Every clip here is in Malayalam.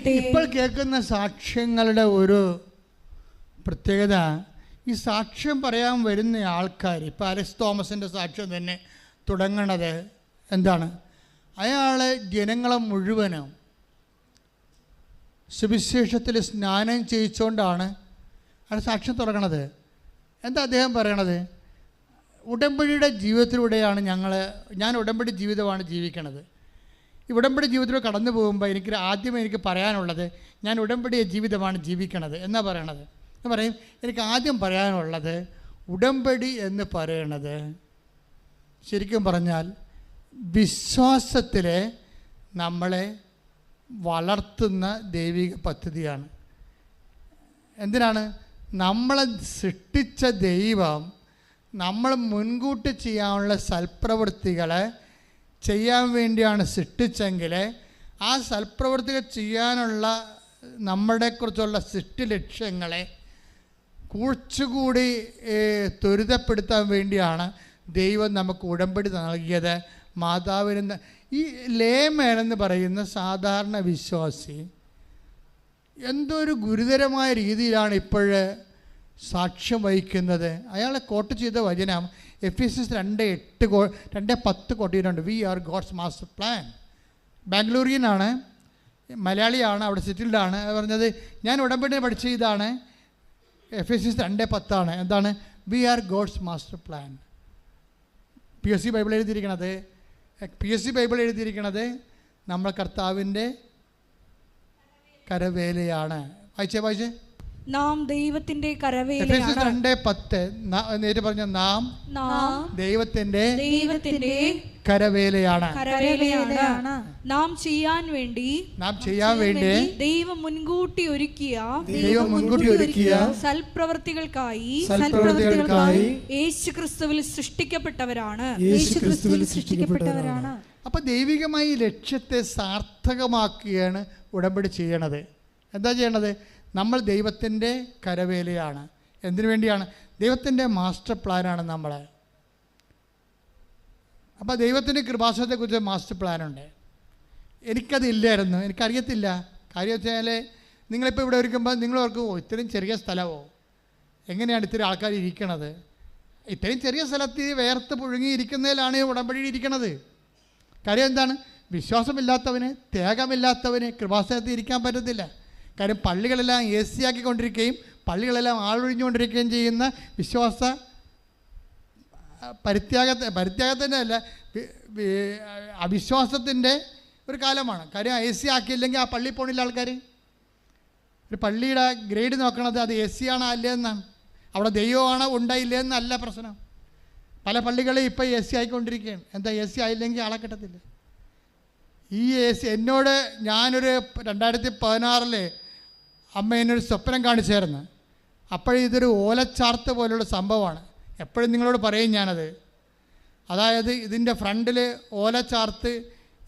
ആയിരിക്കട്ടെ. ഇപ്പോൾ കേൾക്കുന്ന സാക്ഷ്യങ്ങളുടെ ഒരു പ്രത്യേകത, ഈ സാക്ഷ്യം പറയാൻ വരുന്ന ആൾക്കാർ, ഇപ്പോൾ അലക്സ് തോമസിൻ്റെ സാക്ഷ്യം തന്നെ തുടങ്ങണത് എന്താണ്? അയാൾ ജനങ്ങളെ മുഴുവനും സുവിശേഷത്തിൽ സ്നാനം ചെയ്യിച്ചുകൊണ്ടാണ് അയാൾ സാക്ഷ്യം തുടങ്ങണത്. എന്താ അദ്ദേഹം പറയണത്? ഉടമ്പടിയുടെ ജീവിതത്തിലൂടെയാണ് ഞാൻ ഉടമ്പടി ജീവിതമാണ് ജീവിക്കണത്. ഈ ഉടമ്പടി ജീവിതത്തിലൂടെ കടന്നു പോകുമ്പോൾ എനിക്ക് പറയാനുള്ളത്, ഞാൻ ഉടമ്പടി ജീവിതമാണ് ജീവിക്കണത് എന്നാണ് പറയണത്. എന്ന് പറയും, എനിക്ക് ആദ്യം പറയാനുള്ളത് ഉടമ്പടി എന്ന് പറയണത് ശരിക്കും പറഞ്ഞാൽ വിശ്വാസത്തിൽ നമ്മളെ വളർത്തുന്ന ദൈവിക പദ്ധതിയാണ്. എന്തിനാണ്? നമ്മളെ സൃഷ്ടിച്ച ദൈവം നമ്മൾ മുൻകൂട്ടി ചെയ്യാനുള്ള സൽപ്രവൃത്തികളെ ചെയ്യാൻ വേണ്ടിയാണ് സൃഷ്ടിച്ചെങ്കിൽ ആ സൽപ്രവൃത്തികൾ ചെയ്യാനുള്ള നമ്മളെക്കുറിച്ചുള്ള സൃഷ്ടി ലക്ഷ്യങ്ങളെ കുറച്ചുകൂടി ത്വരിതപ്പെടുത്താൻ വേണ്ടിയാണ് ദൈവം നമുക്ക് ഉടമ്പടി നൽകിയത്. മാതാവിന് ഈ ലേമൻ എന്ന് പറയുന്ന സാധാരണ വിശ്വാസി എന്തോ ഒരു ഗുരുതരമായ രീതിയിലാണ് ഇപ്പോഴ് സാക്ഷ്യം വഹിക്കുന്നത്. അയാളെ കോട്ട് ചെയ്ത വചനം എഫെസ്യസ് 2:10 കോട്ട് ചെയ്തിട്ടുണ്ട്. We are God's master plan. ബാംഗ്ലൂരിയനാണ്, മലയാളിയാണ്, അവിടെ സെറ്റിൽഡാണ്. പറഞ്ഞത് ഞാൻ ഉടമ്പടി പഠിച്ച ഇതാണ്, എഫെസ്യസ് 2:10 എന്താണ്? We are God's master plan. PSC Bible എഴുതിയിരിക്കണത് നമ്മൾ കർത്താവിൻ്റെ കരവേലയാണ്. വായിച്ചേ. നാം ദൈവത്തിന്റെ കരവേലയാണ്. 2:10 പറഞ്ഞ നാം ദൈവത്തിന്റെ കരവേലയാണ്. നാം ചെയ്യാൻ വേണ്ടി ദൈവം മുൻകൂട്ടി ഒരുക്കിയ സൽപ്രവർത്തികൾക്കായി യേശുക്രിസ്തുവിൽ സൃഷ്ടിക്കപ്പെട്ടവരാണ്. അപ്പൊ ദൈവികമായി ലക്ഷ്യത്തെ സാർത്ഥകമാക്കുകയാണ് ഉടമ്പടി ചെയ്യണത്. എന്താ ചെയ്യണത്? നമ്മൾ ദൈവത്തിൻ്റെ കരവേലയാണ്. എന്തിനു വേണ്ടിയാണ്? ദൈവത്തിൻ്റെ മാസ്റ്റർ പ്ലാനാണ് നമ്മൾ. അപ്പോൾ ദൈവത്തിൻ്റെ കൃപാസനത്തെക്കുറിച്ച് മാസ്റ്റർ പ്ലാനുണ്ട്. എനിക്കതില്ലായിരുന്നു, എനിക്കറിയത്തില്ല. കാര്യം വെച്ചാൽ നിങ്ങളിപ്പോൾ ഇവിടെ ഇരിക്കുമ്പോൾ നിങ്ങൾ ഓർക്കും, ഇത്രയും ചെറിയ സ്ഥലമോ, എങ്ങനെയാണ് ഇത്രയും ആൾക്കാർ ഇരിക്കണത്? ഇത്രയും ചെറിയ സ്ഥലത്ത് വേർത്ത് പുഴുങ്ങിയിരിക്കുന്നതിലാണ് ഉടമ്പടി ഇരിക്കണത്. കാര്യം എന്താണ്? വിശ്വാസമില്ലാത്തവന്, ത്യാഗമില്ലാത്തവന് കൃപാസനത്തിൽ ഇരിക്കാൻ പറ്റത്തില്ല. കാര്യം പള്ളികളെല്ലാം AC ആക്കിക്കൊണ്ടിരിക്കുകയും പള്ളികളെല്ലാം ആളൊഴിഞ്ഞുകൊണ്ടിരിക്കുകയും ചെയ്യുന്ന വിശ്വാസ പരിത്യാഗത്തിൻ്റെ അല്ല, അവിശ്വാസത്തിൻ്റെ ഒരു കാലമാണ്. കാര്യം AC ആക്കിയില്ലെങ്കിൽ ആ പള്ളിയിൽ പോണില്ല ആൾക്കാർ. ഒരു പള്ളിയുടെ ഗ്രേഡ് നോക്കണത് അത് AC ആണോ അല്ലേന്നാണ്. അവിടെ ദൈവമാണോ ഉണ്ടായില്ലെന്നല്ല പ്രശ്നം. പല പള്ളികളും ഇപ്പോൾ AC ആയിക്കൊണ്ടിരിക്കുകയാണ്. എന്താ? AC ആയില്ലെങ്കിൽ ആളെ കിട്ടത്തില്ല. ഈ AC എന്നോട് ഞാനൊരു 2016 അമ്മ എന്നൊരു സ്വപ്നം കാണിച്ചായിരുന്നു. അപ്പോഴിതൊരു ഓലച്ചാർത്ത് പോലുള്ള സംഭവമാണ്. എപ്പോഴും നിങ്ങളോട് പറയും ഞാനത്. അതായത് ഇതിൻ്റെ ഫ്രണ്ടിൽ ഓലച്ചാർത്ത്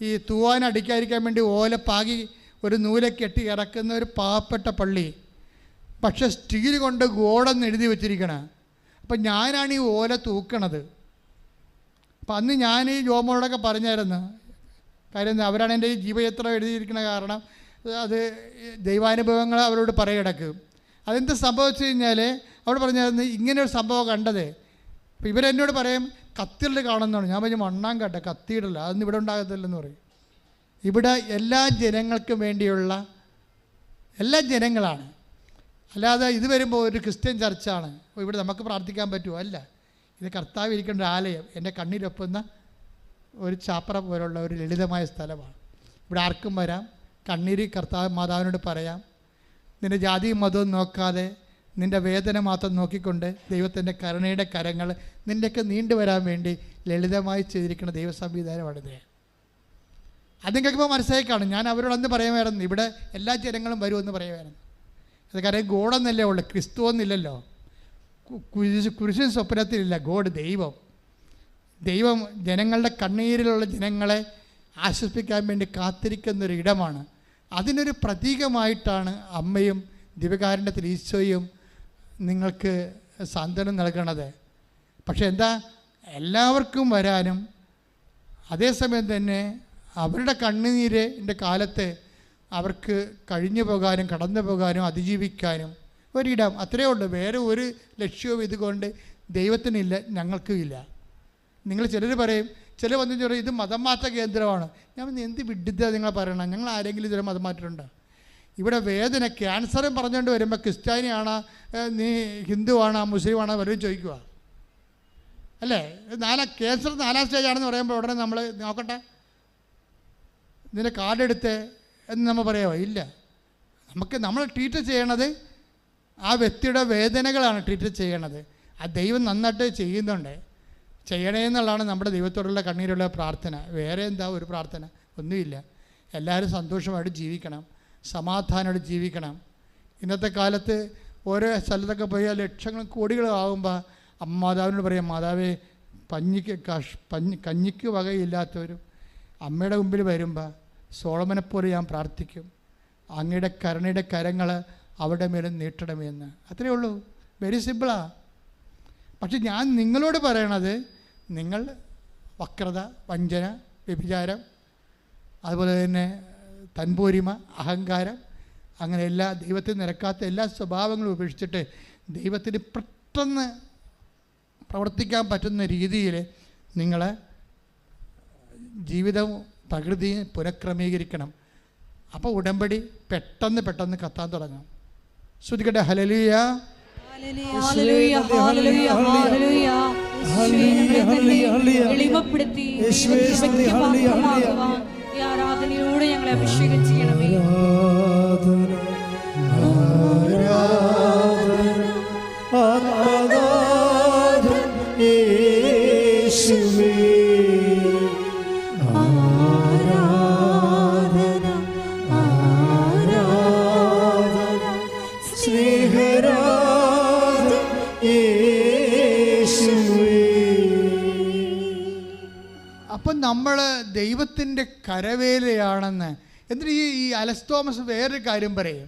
ഈ തൂവാനടിക്കാതിരിക്കാൻ വേണ്ടി ഓല പാകി ഒരു നൂലെ കെട്ടി ഇറക്കുന്ന ഒരു പാവപ്പെട്ട പള്ളി. പക്ഷെ സ്റ്റീൽ കൊണ്ട് ഗോഡെന്ന് എഴുതി വെച്ചിരിക്കണം. അപ്പം ഞാനാണ് ഈ ഓല തൂക്കണത്. അപ്പം അന്ന് ഞാൻ ഈ ജോമോളോടൊക്കെ പറഞ്ഞായിരുന്നു. കാര്യം അവരാണ് എൻ്റെ ഈ ജീവചരിത്രം എഴുതിയിരിക്കുന്ന കാരണം അത് ദൈവാനുഭവങ്ങൾ അവരോട് പറയിടക്കും. അതെന്ത് സംഭവിച്ചു കഴിഞ്ഞാൽ അവിടെ പറഞ്ഞായിരുന്നു ഇങ്ങനെയൊരു സംഭവം കണ്ടത്. അപ്പോൾ ഇവരെന്നോട് പറയും കത്തീഡ്രൽ കാണുന്നതാണ്. ഞാൻ പറഞ്ഞു മണ്ണാങ്കട്ട കത്തീഡ്രൽ അതൊന്നും ഇവിടെ ഉണ്ടാകത്തില്ലെന്ന് പറയും. ഇവിടെ എല്ലാ ജനങ്ങൾക്കും വേണ്ടിയുള്ള എല്ലാ ജനങ്ങളാണ്. അല്ലാതെ ഇത് വരുമ്പോൾ ഒരു ക്രിസ്ത്യൻ ചർച്ചാണ്, ഇവിടെ നമുക്ക് പ്രാർത്ഥിക്കാൻ പറ്റുമോ? അല്ല, ഇത് കർത്താവ് ഇരിക്കേണ്ട ഒരു ആലയം, എൻ്റെ കണ്ണിലൊപ്പുന്ന ഒരു ചാപ്പറ പോലുള്ള ഒരു ലളിതമായ സ്ഥലമാണ്. ഇവിടെ ആർക്കും വരാം, കണ്ണീര് കർത്താവ് മാതാവിനോട് പറയാം. നിൻ്റെ ജാതിയും മതവും നോക്കാതെ നിൻ്റെ വേദന മാത്രം നോക്കിക്കൊണ്ട് ദൈവത്തിൻ്റെ കരുണയുടെ കരങ്ങൾ നിൻ്റെയൊക്കെ നീണ്ടുവരാൻ വേണ്ടി ലളിതമായി ചെയ്തിരിക്കുന്ന ദൈവ സംവിധാനമാണിത്. അത് കേൾക്കുമ്പോൾ മനസ്സിലായി കാണും. ഞാൻ അവരോടൊന്ന് പറയുമായിരുന്നു, ഇവിടെ എല്ലാ ജനങ്ങളും വരുമെന്ന് പറയുമായിരുന്നു. അത് കാര്യം ഗോഡെന്നല്ലേ ഉള്ളു, ക്രിസ്തു ഒന്നില്ലല്ലോ. കുരിശൻ സ്വപ്നത്തിലില്ല. ഗോഡ് ദൈവം ജനങ്ങളുടെ കണ്ണീരിലുള്ള ജനങ്ങളെ ആശ്വസിപ്പിക്കാൻ വേണ്ടി കാത്തിരിക്കുന്നൊരു ഇടമാണ്. അതിനൊരു പ്രതീകമായിട്ടാണ് അമ്മയും ദിവ്യകാരുണ്യത്തിൽ ഈശോയും നിങ്ങൾക്ക് സാന്ത്വനം നൽകണത്. പക്ഷെ എന്താ, എല്ലാവർക്കും വരാനും അതേസമയം തന്നെ അവരുടെ കണ്ണുനീരിൻ്റെ കാലത്ത് അവർക്ക് കഴിഞ്ഞു പോകാനും കടന്നു പോകാനും അതിജീവിക്കാനും ഒരിടം, അത്രയേ ഉള്ളൂ. വേറെ ഒരു ലക്ഷ്യവും ഇതുകൊണ്ട് ദൈവത്തിനില്ല, ഞങ്ങൾക്കും ഇല്ല. നിങ്ങൾ ചിലർ പറയും, ചില വന്നു പറയും ഇത് മതം മാറ്റ കേന്ദ്രമാണ്. ഞാൻ എന്ത് വിഡിത നിങ്ങൾ പറയണം? ഞങ്ങൾ ആരെങ്കിലും ഇതിൽ മതം മാറ്റിയിട്ടുണ്ടോ? ഇവിടെ വേദന ക്യാൻസറും പറഞ്ഞുകൊണ്ട് വരുമ്പോൾ ക്രിസ്ത്യാനിയാണോ, നീ ഹിന്ദുവാണോ, മുസ്ലിമാണോ വല്ലതും ചോദിക്കുക അല്ലേ? ക്യാൻസർ 4ാം സ്റ്റേജാണെന്ന് പറയുമ്പോൾ ഉടനെ നമ്മൾ നോക്കട്ടെ ഇതിൻ്റെ കാർഡെടുത്ത് എന്ന് നമ്മൾ പറയാമോ? ഇല്ല. നമ്മൾ ട്രീറ്റ് ചെയ്യണത് ആ വ്യക്തിയുടെ വേദനകളാണ് ട്രീറ്റ് ചെയ്യണത്. ആ ദൈവം നന്നായിട്ട് ചെയ്യുന്നുണ്ട്, ചെയ്യണേ എന്നുള്ളതാണ് നമ്മുടെ ദൈവത്തോടുള്ള കണ്ണീരുള്ള പ്രാർത്ഥന. വേറെ എന്താ ഒരു പ്രാർത്ഥന? ഒന്നുമില്ല. എല്ലാവരും സന്തോഷമായിട്ട് ജീവിക്കണം, സമാധാനമായിട്ട് ജീവിക്കണം. ഇന്നത്തെ കാലത്ത് ഓരോ സ്ഥലത്തൊക്കെ പോയാൽ ലക്ഷങ്ങളും കോടികളും ആകുമ്പോൾ മാതാവിനോട് പറയാം, മാതാവേ കഞ്ഞിക്ക് വകയില്ലാത്തവരും അമ്മയുടെ മുമ്പിൽ വരുമ്പോൾ സോളമനെപ്പോലെ ഞാൻ പ്രാർത്ഥിക്കും, അങ്ങയുടെ കരുണയുടെ കരങ്ങൾ അവിടെ മേലും നീട്ടണമെന്ന്. അത്രയേ ഉള്ളൂ. വെരി സിമ്പിളാണ്. പക്ഷെ ഞാൻ നിങ്ങളോട് പറയണത്, നിങ്ങൾ വക്രത, വഞ്ചന, വ്യഭിചാരം, അതുപോലെ തന്നെ തൻപോരിമ, അഹങ്കാരം, അങ്ങനെ എല്ലാ ദൈവത്തിന് നിരക്കാത്ത എല്ലാ സ്വഭാവങ്ങളും ഉപേക്ഷിച്ചിട്ട് ദൈവത്തിന് പെട്ടെന്ന് പ്രവർത്തിക്കാൻ പറ്റുന്ന രീതിയിൽ നിങ്ങൾ ജീവിതവും പ്രകൃതിയും പുനഃക്രമീകരിക്കണം. അപ്പോൾ ഉടമ്പടി പെട്ടെന്ന് കത്താൻ തുടങ്ങും. ശ്രുതികട്ടെ ഹല്ലേലൂയ. ആരാധനയോടെ ഞങ്ങളെ അഭിഷേകം ചെയ്യണമേ. അപ്പം നമ്മൾ ദൈവത്തിൻ്റെ കരവേലയാണെന്ന്. എന്നിട്ട് ഈ അലസ് തോമസ് വേറൊരു കാര്യം പറയും.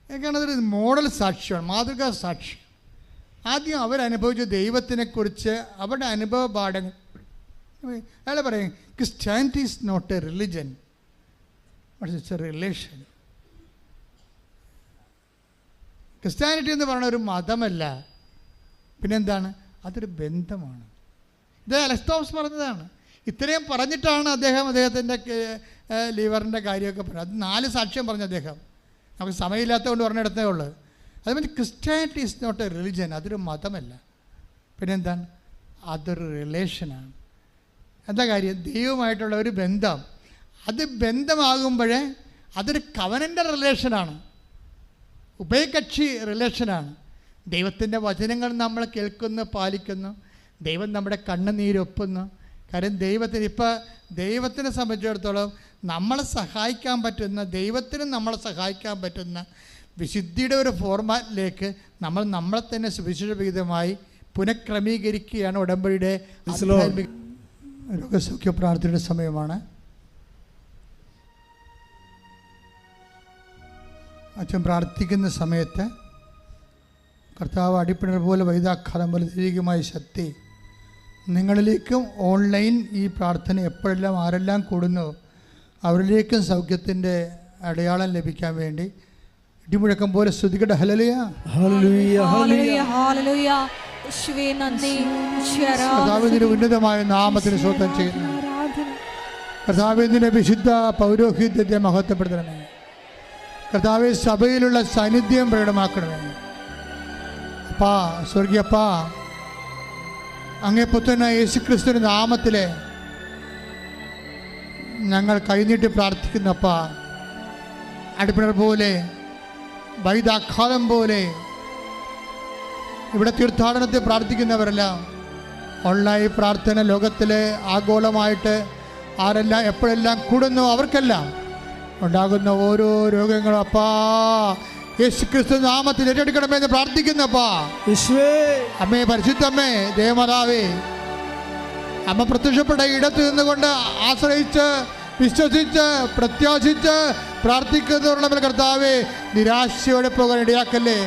എനിക്കാണതൊരു മോഡൽ സാക്ഷ്യമാണ്, മാതൃകാ സാക്ഷ്യം. ആദ്യം അവരനുഭവിച്ച ദൈവത്തിനെക്കുറിച്ച് അവരുടെ അനുഭവ പാഠങ്ങൾ അയാൾ പറയും, Christianity is not a religion, but it's a relation. Christianity എന്ന് പറയുന്ന ഒരു മതമല്ല, പിന്നെന്താണ്? അതൊരു ബന്ധമാണ്. ഇത് അലസ് തോമസ് പറഞ്ഞതാണ്. ഇത്രയും പറഞ്ഞിട്ടാണ് അദ്ദേഹത്തിൻ്റെ ലിവറിൻ്റെ കാര്യമൊക്കെ പറഞ്ഞത്. അത് 4 സാക്ഷ്യം പറഞ്ഞു അദ്ദേഹം. നമുക്ക് സമയമില്ലാത്തതുകൊണ്ട് പറഞ്ഞിടത്തേ ഉള്ളൂ. അതുപോലെ Christianity is not a religion, അതൊരു മതമല്ല, പിന്നെന്താണ്? അതൊരു റിലേഷനാണ്. എന്താ കാര്യം? ദൈവമായിട്ടുള്ള ഒരു ബന്ധം. അത് ബന്ധമാകുമ്പോഴേ അതൊരു കവനൻ്റ് റിലേഷനാണ്, ഉഭയകക്ഷി റിലേഷനാണ്. ദൈവത്തിൻ്റെ വചനങ്ങൾ നമ്മൾ കേൾക്കുന്നു, പാലിക്കുന്നു. ദൈവം നമ്മുടെ കണ്ണുനീരൊപ്പുന്നു. കാര്യം ദൈവത്തിനെ സംബന്ധിച്ചിടത്തോളം നമ്മളെ സഹായിക്കാൻ പറ്റുന്ന, ദൈവത്തിന് നമ്മളെ സഹായിക്കാൻ പറ്റുന്ന വിശുദ്ധിയുടെ ഒരു ഫോർമാറ്റിലേക്ക് നമ്മളെ തന്നെ സുവിശേഷവിഹിതമായി പുനഃക്രമീകരിക്കുകയാണ് ഉടമ്പടിയുടെ രോഗസൗഖ്യ പ്രാർത്ഥനയുടെ സമയമാണ്. അച്ഛൻ പ്രാർത്ഥിക്കുന്ന സമയത്ത് കർത്താവ് അടിപ്പിണർ പോലെ വൈദാഘാതം പോലെ ദൈവികമായ ശക്തി നിങ്ങളിലേക്കും ഓൺലൈൻ ഈ പ്രാർത്ഥന എപ്പോഴെല്ലാം ആരെല്ലാം കൂടുന്നോ അവരിലേക്കും സൗഖ്യത്തിൻ്റെ അടയാളം ലഭിക്കാൻ വേണ്ടി ഇടിമുഴക്കം പോലെ സ്തുതിക്കട്ടെ. Hallelujah, hallelujah, hallelujah, hallelujah. കർത്താവിന്റെ ഉന്നതമായ നാമത്തിന് സ്തോത്രം ചെയ്യുന്നു. കർത്താവിന്റെ വിശുദ്ധ പൗരോഹിത്യത്തെ മഹത്വപ്പെടുത്തണമേ. കർത്താവെ, സഭയിലുള്ള സാന്നിധ്യം പ്രകടമാക്കണമേ. അപ്പാ, സ്വർഗീയപ്പാ, അങ്ങേ പുത്രനായ യേശുക്രിസ്തുവിന്റെ നാമത്തിലെ ഞങ്ങൾ കൈനീട്ടി പ്രാർത്ഥിക്കുന്നപ്പാ. അടിപ്പിണർ പോലെ, വൈദാഘാതം പോലെ ഇവിടെ തീർത്ഥാടനത്തെ പ്രാർത്ഥിക്കുന്നവരെല്ലാം ഓൺലൈൻ പ്രാർത്ഥന ലോകത്തിലെ ആഗോളമായിട്ട് ആരെല്ലാം എപ്പോഴെല്ലാം കൂടുന്നു അവർക്കെല്ലാം ഉണ്ടാകുന്ന ഓരോ രോഗങ്ങളും അപ്പാ യേശുക്രിസ്തു നാമത്തിൽ ഏറ്റെടുക്കണമെന്ന് പ്രാർത്ഥിക്കുന്നപ്പാ. അമ്മേ, പരിശുദ്ധമ്മേ, ദേവമാതാവേ, അമ്മ പ്രത്യക്ഷപ്പെട്ട ഇടത്ത് നിന്നുകൊണ്ട് ആശ്രയിച്ച് വിശ്വസിച്ച് പ്രത്യാശിച്ച് പ്രാർത്ഥിക്കുന്നവരുടെ കർത്താവേ നിരാശയോടെ പോകാൻ ഇടയാക്കല്ലേ.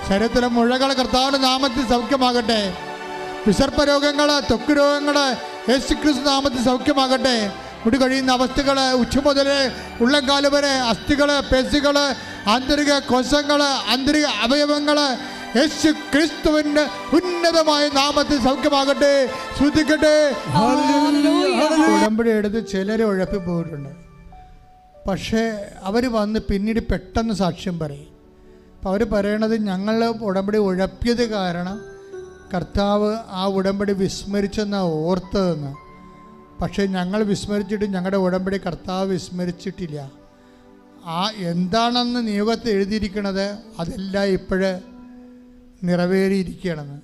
ശരീരത്തിലെ മുഴകൾ കർത്താവിൻ്റെ നാമത്തിൽ സൗഖ്യമാകട്ടെ. വിസർപ്പ രോഗങ്ങൾ, ത്വക്ക് രോഗങ്ങൾ യേശുക്രിസ്തു നാമത്തിൽ സൗഖ്യമാകട്ടെ. മുടി കഴിയുന്ന അവസ്ഥകൾ, ഉച്ച മുതൽ ഉള്ളംകാല് വരെ അസ്ഥികൾ, പേശികൾ, ആന്തരിക കോശങ്ങൾ, ആന്തരിക അവയവങ്ങൾ യേശു ക്രിസ്തുവിന്റെ ഉന്നതമായ നാമത്തിൽ സൗഖ്യമാകട്ടെ. ശ്രദ്ധിക്കട്ടെ. ഉടമ്പടി എടുത്ത് ചിലരെ ഉഴപ്പി പോയിട്ടുണ്ട്. പക്ഷേ അവർ വന്ന് പിന്നീട് പെട്ടെന്ന് സാക്ഷ്യം പറയും. അപ്പോൾ അവർ പറയണത് ഞങ്ങൾ ഉടമ്പടി ഉഴപ്പിയത് കാരണം കർത്താവ് ആ ഉടമ്പടി വിസ്മരിച്ചെന്നാണ് ഓർത്തതെന്ന്. പക്ഷേ ഞങ്ങൾ വിസ്മരിച്ചിട്ട് ഞങ്ങളുടെ ഉടമ്പടി കർത്താവ് വിസ്മരിച്ചിട്ടില്ല. ആ എന്താണെന്ന് നിയോഗത്തിൽ എഴുതിയിരിക്കണത് അതെല്ലാം ഇപ്പോഴ് നിറവേറിയിരിക്കുകയാണെന്ന്.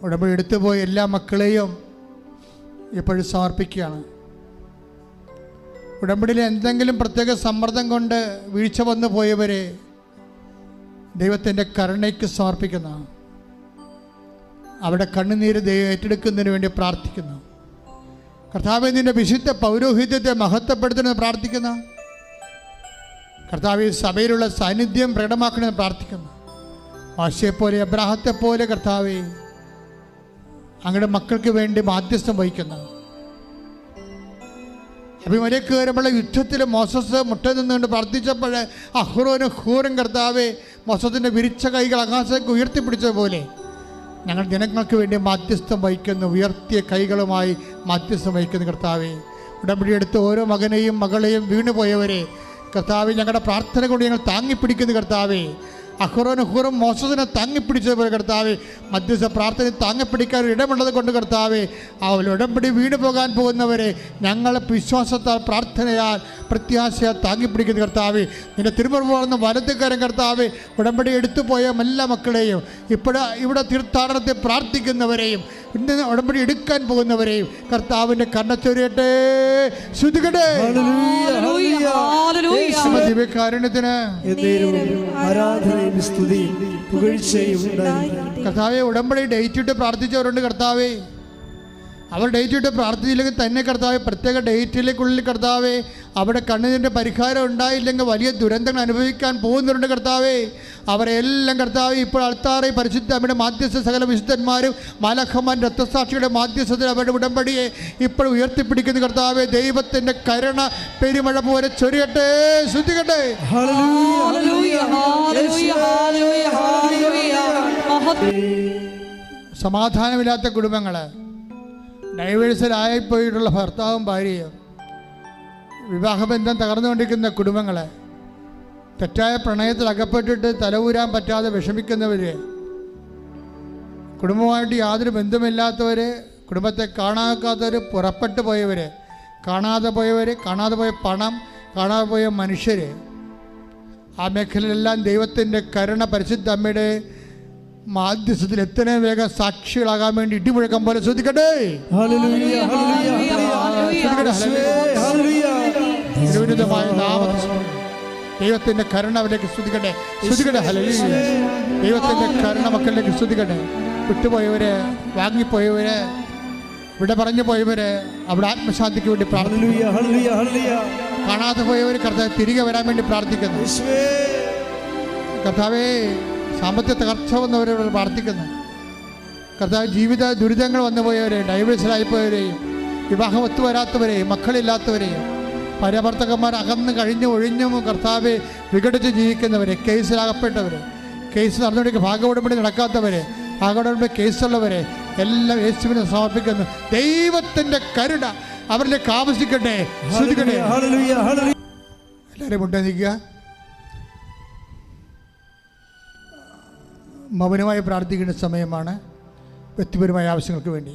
ഉടമ്പടി എടുത്തുപോയ എല്ലാ മക്കളെയും ഇപ്പോഴും സമർപ്പിക്കുകയാണ്. ഉടമ്പടിയിൽ എന്തെങ്കിലും പ്രത്യേക സമ്മർദ്ദം കൊണ്ട് വീഴ്ച വന്നു പോയവരെ ദൈവത്തിൻ്റെ കരുണയ്ക്ക് സമർപ്പിക്കുന്ന, അവിടെ കണ്ണുനീര് ഏറ്റെടുക്കുന്നതിന് വേണ്ടി പ്രാർത്ഥിക്കുന്നു. കർത്താവേ, നിൻ്റെ വിശുദ്ധ പൗരോഹിത്യത്തെ മഹത്വപ്പെടുത്തുന്നത് പ്രാർത്ഥിക്കുന്ന, കർത്താവേ സഭയിലുള്ള സാന്നിധ്യം പ്രകടമാക്കണമെന്ന് പ്രാർത്ഥിക്കുന്നു. മോശയെപ്പോലെ അബ്രാഹത്തെപ്പോലെ കർത്താവേ അങ്ങയുടെ മക്കൾക്ക് വേണ്ടി മാധ്യസ്ഥം വഹിക്കുന്നു. അഭിമലേക്ക് വരുമ്പോഴുള്ള യുദ്ധത്തിൽ മോസസ് മുട്ട നിന്നുകൊണ്ട് പ്രാർത്ഥിച്ചപ്പോൾ അഹ്റോനും ഹൂറും കർത്താവെ മോസസിൻ്റെ വിരിച്ച കൈകൾ ആകാശത്തേക്ക് ഉയർത്തിപ്പിടിച്ചതുപോലെ ഞങ്ങൾ ജനങ്ങൾക്ക് വേണ്ടി മാധ്യസ്ഥം വഹിക്കുന്നു. ഉയർത്തിയ കൈകളുമായി മാധ്യസ്ഥം വഹിക്കുന്നു കർത്താവെ. ഉടമ്പടി എടുത്ത് ഓരോ മകനെയും മകളെയും വീണുപോയവരെ കർത്താവെ ഞങ്ങളുടെ പ്രാർത്ഥന കൊണ്ട് ഞങ്ങൾ താങ്ങിപ്പിടിക്കുന്നു കർത്താവെ. അഹ്റോനും ഹൂറും മോസസിനെ താങ്ങിപ്പിടിച്ചതുപോലെ കർത്താവെ മധ്യസ്ഥ പ്രാർത്ഥന താങ്ങിപ്പിടിക്കാൻ ഇടമുള്ളത് കൊണ്ട് കർത്താവെ ആ ഉടമ്പടി വീണു പോകാൻ പോകുന്നവരെ ഞങ്ങൾ വിശ്വാസത്താൽ പ്രാർത്ഥനയാൽ പ്രത്യാശയാൽ താങ്ങിപ്പിടിക്കുന്ന കർത്താവെ. നിന്റെ തിരുമുറന്ന് വലതുകരം കർത്താവെ ഉടമ്പടി എടുത്തുപോയ എല്ലാ മക്കളെയും ഇവിടെ തീർത്ഥാടനത്തെ പ്രാർത്ഥിക്കുന്നവരെയും ഇന്ന് ഉടമ്പടി എടുക്കാൻ പോകുന്നവരെയും കർത്താവിൻ്റെ കണ്ണച്ചൊരിയട്ടെ. ശ്രുതികട്ടെ. ദിവ്യകാരുണ്യത്തിന് കർത്താവെ ഉടമ്പടി ഡേറ്റ് ഇട്ട് പ്രാർത്ഥിച്ചവരുണ്ട് കർത്താവെ. അവർ ഡേറ്റ് ഇട്ട് പ്രാർത്ഥിച്ചില്ലെങ്കിൽ തന്നെ കർത്താവെ പ്രത്യേക ഡേറ്റിലേക്കുള്ളിൽ കർത്താവെ അവിടെ കണ്ണുനീരിൻ്റെ പരിഹാരം ഉണ്ടായില്ലെങ്കിൽ വലിയ ദുരന്തങ്ങൾ അനുഭവിക്കാൻ പോകുന്നവരുണ്ട് കർത്താവെ. അവരെല്ലാം കർത്താവെ ഇപ്പോൾ അൾത്താറെ പരിശുദ്ധ അമ്മയുടെ മാധ്യസ്ഥ സകല വിശുദ്ധന്മാരും മാലാഖമാൻ രക്തസാക്ഷിയുടെ മാധ്യസ്ഥത്തിൽ അവരുടെ ഉടമ്പടിയെ ഇപ്പോൾ ഉയർത്തിപ്പിടിക്കുന്ന കർത്താവെ ദൈവത്തിൻ്റെ കരുണ പെരുമഴ പോലെ ചൊരിയട്ടെ. ശ്രദ്ധിക്കട്ടെ. സമാധാനമില്ലാത്ത കുടുംബങ്ങൾ, ഡൈവേഴ്സിലായിപ്പോയിട്ടുള്ള ഭർത്താവും ഭാര്യയും, വിവാഹബന്ധം തകർന്നുകൊണ്ടിരിക്കുന്ന കുടുംബങ്ങൾ, തെറ്റായ പ്രണയത്തിൽ അകപ്പെട്ടിട്ട് തലയൂരാൻ പറ്റാതെ വിഷമിക്കുന്നവർ, കുടുംബമായിട്ട് യാതൊരു ബന്ധമില്ലാത്തവർ, കുടുംബത്തെ കാണാക്കാത്തവർ, പുറപ്പെട്ടു പോയവർ, കാണാതെ പോയ പണം, കാണാതെ പോയ മനുഷ്യർ, ആ മേഖലയിലെല്ലാം ദൈവത്തിൻ്റെ കരുണ പരിശുദ്ധ അമ്മയുടെ മാധ്യസ്ഥത്തിൽ എത്രയും വേഗം സാക്ഷികളാകാൻ വേണ്ടി ഇടിമുഴക്കം പോലെ ശ്രദ്ധിക്കട്ടെ. ദൈവത്തിൻ്റെ കരുണ അവരിലേക്ക് ശ്രദ്ധിക്കട്ടെ. ദൈവത്തിൻ്റെ കരുണ മക്കളിലേക്ക് ശ്രദ്ധിക്കട്ടെ. വിട്ടുപോയവര്, വാങ്ങിപ്പോയവര്, ഇവിടെ പറഞ്ഞു പോയവര് അവിടെ ആത്മശാന്തിക്ക് വേണ്ടി പ്രാർത്ഥിക്കുന്നു. കാണാതെ പോയവർ കർത്താവ് തിരികെ വരാൻ വേണ്ടി പ്രാർത്ഥിക്കുന്നു. കർത്താവേ സാമ്പത്തിക തകർച്ച വന്നവരോട് പ്രാർത്ഥിക്കുന്നു. കർത്താവ് ജീവിത ദുരിതങ്ങൾ വന്നുപോയവരെ, ഡൈവേഴ്സിലായിപ്പോയവരെയും, വിവാഹം ഒത്തുവരാത്തവരെയും, മക്കളില്ലാത്തവരെയും, ഭാര്യാഭർത്തക്കന്മാർ അകന്ന് കഴിഞ്ഞു ഒഴിഞ്ഞും കർത്താവെ വിഘടിച്ച് ജീവിക്കുന്നവരെ, കേസിലാകപ്പെട്ടവരെ, കേസ് നടന്നുകൊണ്ടിരിക്കുന്ന ഭാഗോടമ്പടി നടക്കാത്തവരെ, ഭാഗോടമ്പടി കേസുള്ളവരെ എല്ലാം യേശുവിനെ സമർപ്പിക്കുന്നു. ദൈവത്തിൻ്റെ കരുണ അവരിലേക്ക് ആവശ്യിക്കട്ടെ. ശ്രദ്ധിക്കട്ടെ. എല്ലാവരും മുന്നേറിക്കുക. മൗനമായി പ്രാർത്ഥിക്കേണ്ട സമയമാണ് വ്യക്തിപരമായ ആവശ്യങ്ങൾക്ക് വേണ്ടി.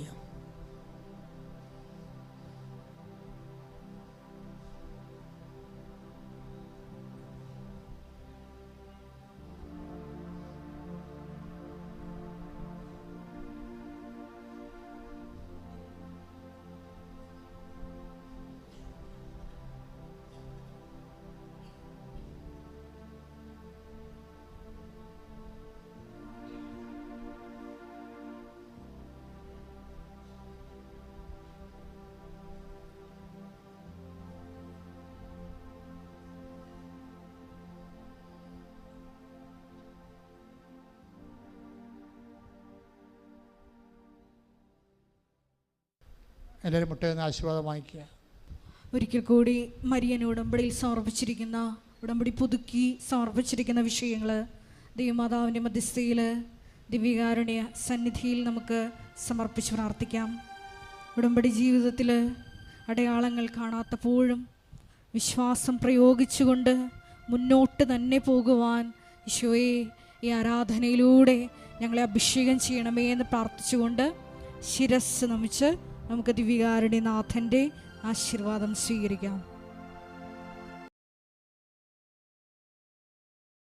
എല്ലാവരും മുട്ടയെന്ന് ആശീർവാദം വാങ്ങിക്കുക. ഒരിക്കൽ കൂടി മരിയൻ ഉടമ്പടിയിൽ സമർപ്പിച്ചിരിക്കുന്ന, ഉടമ്പടി പുതുക്കി സമർപ്പിച്ചിരിക്കുന്ന വിഷയങ്ങൾ ദൈവമാതാവിൻ്റെ മധ്യസ്ഥയിൽ ദിവ്യകാരുണ്യ സന്നിധിയിൽ നമുക്ക് സമർപ്പിച്ച് പ്രാർത്ഥിക്കാം. ഉടമ്പടി ജീവിതത്തിൽ അടയാളങ്ങൾ കാണാത്തപ്പോഴും വിശ്വാസം പ്രയോഗിച്ചുകൊണ്ട് മുന്നോട്ട് തന്നെ പോകുവാൻ ഈശോയെ ഈ ആരാധനയിലൂടെ ഞങ്ങളെ അഭിഷേകം ചെയ്യണമേ എന്ന് പ്രാർത്ഥിച്ചുകൊണ്ട് ശിരസ്സ് നമിച്ച് നമുക്ക് ദിവ്യകാരുണ്യനാഥൻ്റെ ആശീർവാദം സ്വീകരിക്കാം.